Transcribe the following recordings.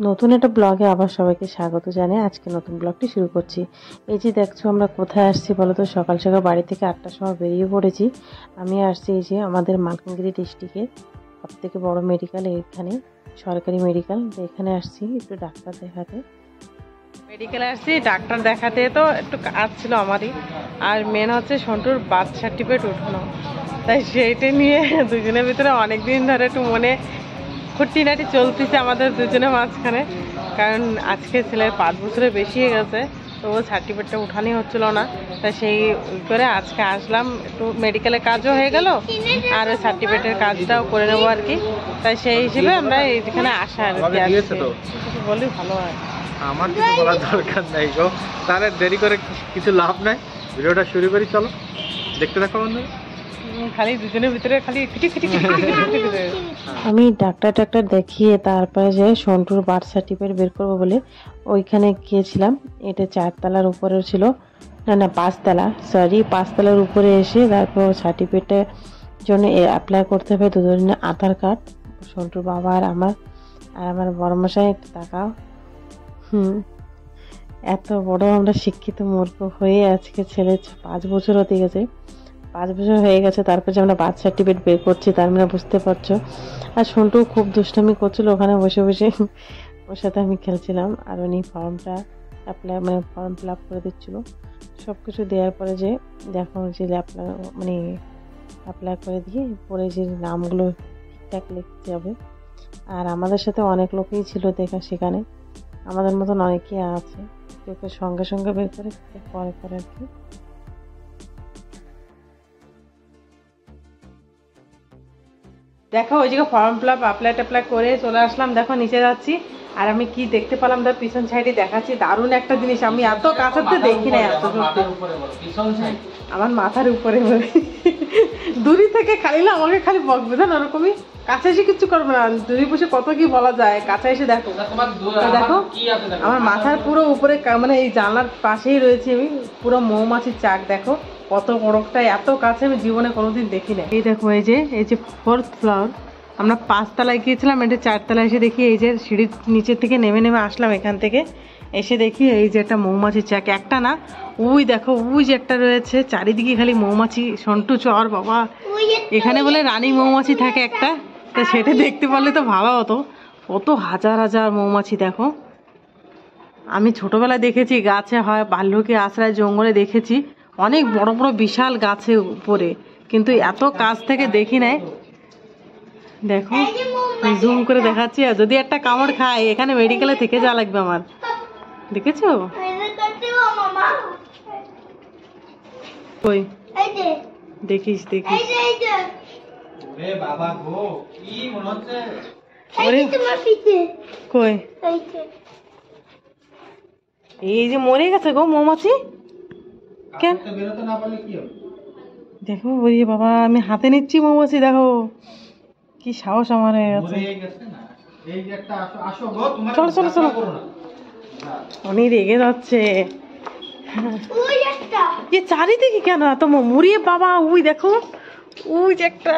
নতুন একটা ব্লগে আবার সবাইকে স্বাগত জানিয়ে আজকে নতুন ব্লগটি শুরু করছি। এই যে দেখছো আমরা কোথায় আসছি বলো তো, সকাল সকাল বাড়ি থেকে 8টার সময় বেরিয়ে পড়েছি। আমি আসছি এই যে আমাদের মালকানগিরি ডিস্ট্রিক্টের সবথেকে বড় মেডিকেল, এখানে সরকারি মেডিকেল। এখানে আসছি একটু ডাক্তার দেখাতে। মেডিকেলে আসছি ডাক্তার দেখাতে, তো একটু কাজ ছিল আমারই, আর মেন হচ্ছে সন্টুর বার্থ সার্টিফিকেট উঠানো, তাই সেইটা নিয়ে দুজনের ভিতরে অনেকদিন ধরে একটু মনে খুঁটিনাটি চলতেছে আমাদের দুজনের মাঝখানে। কারণ আজকে ছেলের 5 বছরের বেশি হয়ে গেছে, তো ও সার্টিফিকেটটা উঠানি হচ্ছিল না, তাই সেই করে আজকে আসলাম। একটু মেডিকেলের কাজও হয়ে গেল আর ওই সার্টিফিকেটের কাজটাও করে নেবো আর কি। তাই সেই হিসেবে আমরা এইখানে আসা আর কি। বলি ভালো হয়, আমার কিছু বলার দরকার নাই গো, তাহলে দেরি করে কিছু লাভ নাই। ভিডিওটা শুরু করি, চলো দেখতে থাকো বন্ধু। খালি দুজনের ভিতরে খালি আমি ডাক্তার দেখিয়ে তারপরে যে সন্টুর বার্থ সার্টিফিকেট বের করবো বলে ওইখানে গিয়েছিলাম। এটা 4 তলার উপরে ছিল, না 5 তলা, সরি 5 তলার উপরে এসে তারপর সার্টিফিকেটের জন্য অ্যাপ্লাই করতে হবে দুজনের আধার কার্ড, সন্টুর বাবা আর আমার বড় মশাই। একটু তাকাও, এত বড় আমরা শিক্ষিত মূর্খ হয়ে আজকে ছেলে 5 বছর হতে গেছে, 5 বছর হয়ে গেছে, তারপর যে আমরা বার্থ সার্টিফিকেট বের করছি তার মানে বুঝতে পারছো। আর সন্টু খুব দুষ্টামি করছিল ওখানে বসে বসে, ওর সাথে আমি খেলছিলাম। আর উনি ফর্মটা ফর্ম ফিল আপ করে দিচ্ছিল। সব কিছু দেওয়ার পরে যে দেখো যে অ্যাপ্লাই করে দিয়ে পরে যে নামগুলো ঠিকঠাক লিখতে হবে। আর আমাদের সাথে অনেক লোকই ছিল দেখা, সেখানে আমাদের মতন অনেকেই আছে, কেউ কেউ সঙ্গে সঙ্গে বের করে পরে পরে আর কি। দেখো ওই জায়গায় ফর্ম ফিল আপ অ্যাপ্লাই করে চলে আসলাম। দেখো নিচে যাচ্ছি আর আমি কি দেখতে পেলাম তার পিছন সাইডে দেখাচ্ছি, দারুণ একটা জিনিস আমি এত কাছাতে দেখি না। এত আমার মাথার উপরে দূরি থেকে খালি না আমাকে খালি বকবে, জানো ওরকমই। কাছে এসে কিচ্ছু করবে না, দূরে বসে কত কি বলা যায়, কাছে এসে দেখো। দেখো আমার মাথার পুরো উপরে মানে এই জানলার পাশেই রয়েছে আমি, পুরো মৌমাছির চাক দেখো কত বড়টা, এত কাছে আমি জীবনে কোনোদিন দেখি না। এই দেখো এই যে 4th ফ্লোর, আমরা 5 তলায় গিয়েছিলাম, এটা 4 তলায় এসে দেখি এই যে সিঁড়ির নিচের থেকে নেমে আসলাম। এখান থেকে এসে দেখি এই যে একটা মৌমাছির চাক, একটা না ওই দেখো ওই যে একটা রয়েছে, চারিদিকে খালি মৌমাছি। সন্টু চর বাবা, এখানে বলে রানী মৌমাছি থাকে একটা, তো সেটা দেখতে পারলে তো ভালো হতো। কত হাজার হাজার মৌমাছি দেখো। আমি ছোটবেলায় দেখেছি গাছে হয়, ভাল্লুকি আশ্রয় জঙ্গলে দেখেছি অনেক বড় বড় বিশাল গাছে উপরে, কিন্তু এত কাছ থেকে দেখি নাই। দেখো জুম করে দেখাচ্ছি, আর যদি একটা কামড় খায় এখানে মেডিকেলে থেকে যা লাগবে আমার। দেখেছো কই দেখিস কই, এই যে মরে গেছে গো মৌমাছি। কেন দেখো ওই বাবা, আমি হাতে নিচ্ছি মৌমাছি, দেখো কি সাহস আমার হয়ে গেছে। চলো চলো চলো, উনি রেগে যাচ্ছে। চারিদিকে কেন এত মুড়িয়ে বাবা, ওই দেখো ওই যে একটা,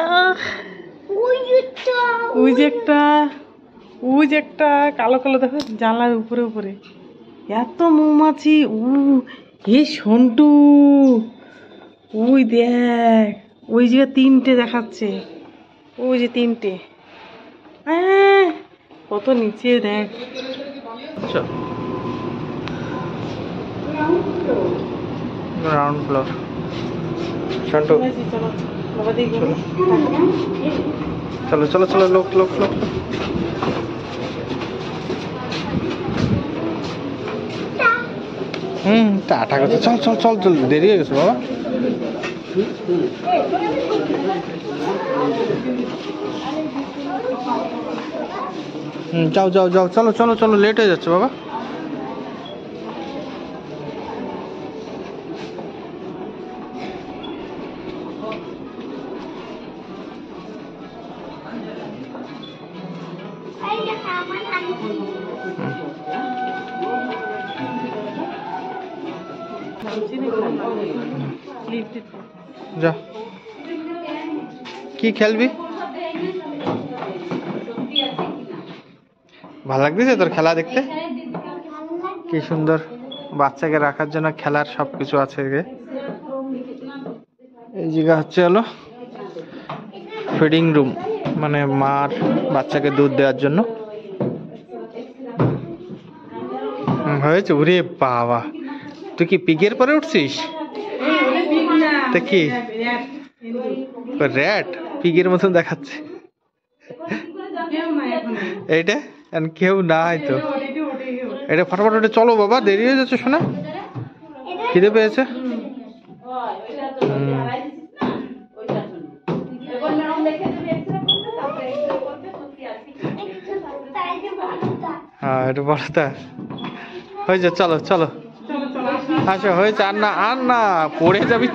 ওই যে একটা কালো কালো দেখো জানলার উপরে এত মৌমাছি। হে সন্টু ওই দেখ, ওই যে 3টে দেখাচ্ছে, ওই যে 3টে, হ্যাঁ কত নিচে দেখ। Ground floor. সন্টু চলো চলো চলো, লোক টাটা করছে, চল দেরি হয়ে গেছে বাবা। যাও চলো লেট হয়ে যাচ্ছে বাবা। যা কি খেলবি, ভালো লাগতেছে তোর খেলা দেখতে? কি সুন্দর বাচ্চাকে রাখার জন্য খেলার সবকিছু আছে। এই জায়গা হচ্ছে হলো ফিডিং রুম, মানে মার বাচ্চাকে দুধ দেওয়ার জন্য। হয়েছে? ওরে বাবা, তুই কি পিগের পরে উঠছিস? তা কি র্যাট পিগের মতন দেখাচ্ছে এইটা? কেউ নাই তো। এটা ফটাফট উঠে চলো বাবা, দেরি হয়ে যাচ্ছে শোনা, খিদে পেয়েছে। হ্যাঁ এটা বড়টা হয়েছে। চলো চলো আচ্ছা হয়েছে। আর না আর না, পড়ে যাবি,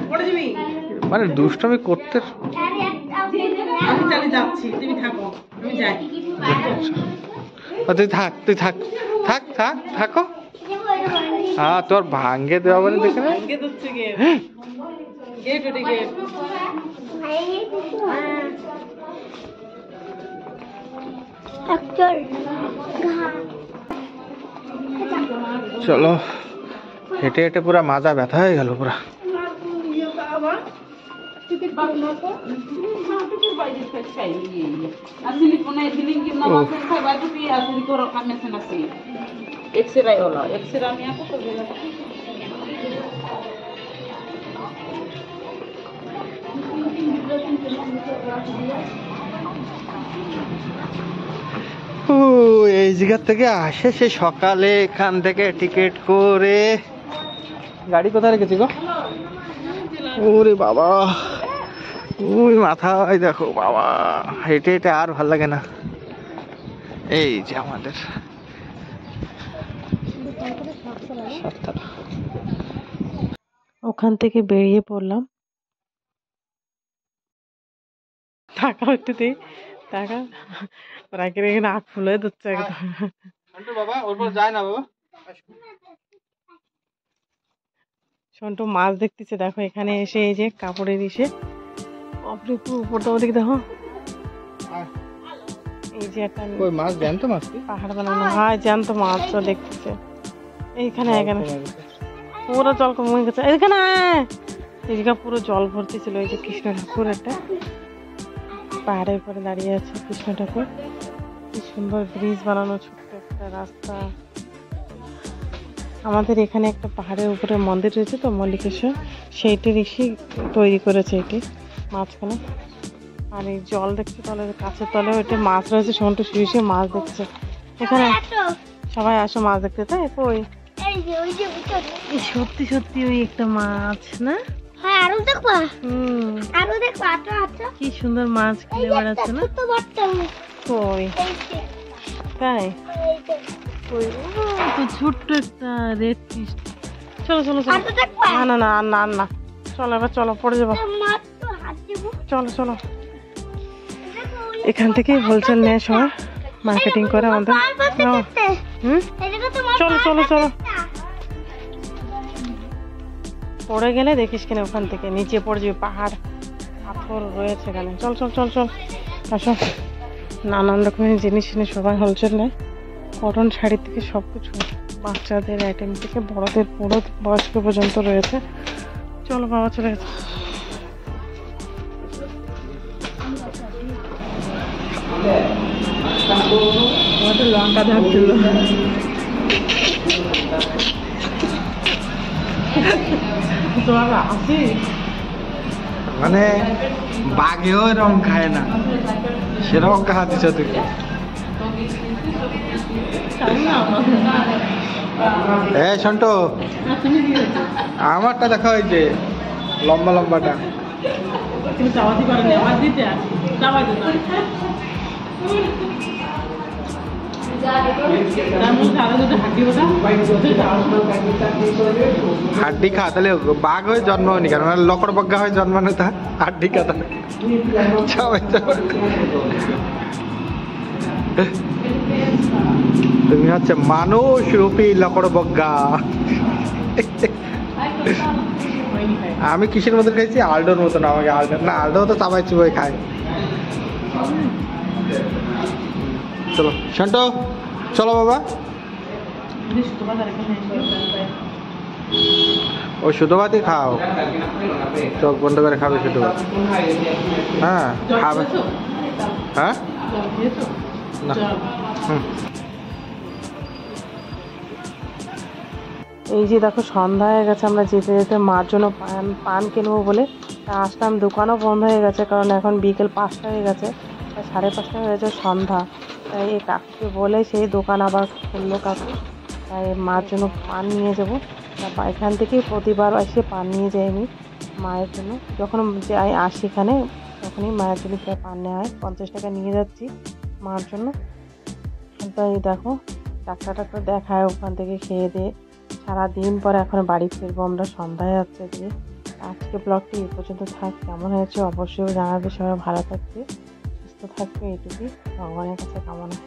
মানে দুষ্টমি করতে। তুই থাক, তুই থাক, থাক থাক থাকো। হ্যাঁ তোর ভাঙ্গে দেওয়া বলে দেখে না। চলো, হেঁটে হেঁটে পুরা মাজা ব্যথা হয়ে গেল পুরা। এই জায়গা থেকে আসে সে সকালে, এখান থেকে টিকিট করে। গাড়ি কোথায় রেখেছি গো? ওরে বাবা, ওই মাথায় দেখো বাবা, হেঁটে হেঁটে আর ভাল লাগে না। এই যে আমাদের ওখান থেকে বেরিয়ে পড়লাম। টাকা একটু দিই, টাকা রাখে রেখে নাক ফুলে দিচ্ছে একদম। বাবা ওর পর যায় না বাবা। সন্টু মাছ দেখতেছে, দেখো এখানে এসে এই যে কাপড়ের ইসে উপরটা ওদিকে দেখো, এই যে একটা মাছ জ্যান্ত মাছ, পাহাড় বানানো হয়, জ্যান্ত মাছ তো দেখতেছে এইখানে। এখানে পুরো জল কমে গেছে, এখানে এদিকে পুরো জল ভর্তি ছিল। এই যে কৃষ্ণ ঠাকুর, একটা পাহাড়ের উপরে দাঁড়িয়ে আছে কৃষ্ণ ঠাকুর। কি সুন্দর ব্রিজ বানানো, ছোট্ট একটা রাস্তা। আমাদের এখানে একটা পাহাড়ের উপরে মন্দির রয়েছে তো, মল্লিকেশ্বর, সেইটি ঋষি তৈরি করেছে এটি মাঝখানে। আর এই জল দেখছে তলের কাছের তলে, ওইটা মাছ রয়েছে। সন্টু শুয়ে মাছ দেখছে। এখানে সবাই আসো মাছ দেখতে, তাই কই সত্যি সত্যি ওই একটা মাছ না? কি সুন্দর মাছ খেলে বেড়াচ্ছে না? কই তাই? তো ছোট্ট একটা রেড ফিশ। চলো চলো চলো, না না না আর না আর না, চলো এবার চলো, পড়ে যাবো। চলো চলো, এখান থেকে হোলসেল নেয় সবাই, মার্কেটিং করে আমাদের। চলো চলো চলো, পড়ে গেলে দেখিস কিনা ওখান থেকে নিচে পড়ে যাবে, পাহাড় পাথর রয়েছে এখানে। চল চল চল চল আসো। নানান রকমের জিনিস এনে সবাই হোলসেল নেয়, কটন শাড়ি থেকে সব কিছু, বাচ্চাদের আইটেম থেকে বড়দের পুরো বয়স্ক পর্যন্ত রয়েছে। চলো বাবা, চলে গেছে। লঙ্কা ধারছিল, মানে বাঘেও রং খায় না, সেরকম কাহা দিছ তুই। হ্যাঁ সন্টু, আমারটা দেখা হয়েছে লম্বা লম্বাটা। হাড্ডি খা, তাহলে বাঘ হয়ে জন্মাওনি কেন? লকড় বগ্গা হয়ে জন্মানো, তা হাড্ডি খা। তুমি হচ্ছে মানুষ রূপী লকড় বগ্গা। আমি কিসের মতো খাইছি? আলডোর মতন। আমাকে আলডো না, আলডো তো চাবাই চুবাই খায়। চলো সন্টু চলো বাবা। ও শুধু ভাতই খাও, চোখ বন্ধ করে খাবে শুধু ভাত। হ্যাঁ খাবে। হ্যাঁ না। হুম। এই যে দেখো সন্ধ্যা হয়ে গেছে, আমরা যেতে যেতে মার জন্য পান কিনবো বলে তা আসলাম, দোকানও বন্ধ হয়ে গেছে কারণ এখন বিকেল 5টা হয়ে গেছে, 5:30 হয়ে গেছে সন্ধ্যা। তাই এই কাকুকে বলে সেই দোকান আবার খুললো কাকু, তাই মার জন্য পান নিয়ে যাবো। তা এখান থেকেই প্রতিবার এসে পান নিয়ে যাই আমি মায়ের জন্য, যখন যাই আসি এখানে তখনই মায়ের জন্য প্রায় পান নেওয়া হয়। 50 টাকা নিয়ে যাচ্ছি মার জন্য। তাই দেখো ডাক্তার দেখায়, ওখান থেকে খেয়ে দিয়ে সারাদিন পরে এখন বাড়ি ফিরবো আমরা, সন্ধ্যায় যাচ্ছে দিয়ে। আজকে ব্লগটি এই পর্যন্ত থাক, কেমন হয়েছে অবশ্যই জানাবে। সবাই ভালো থাকবে, সুস্থ থাকবে, এইটুকুই ভগবানের কাছে কামনা।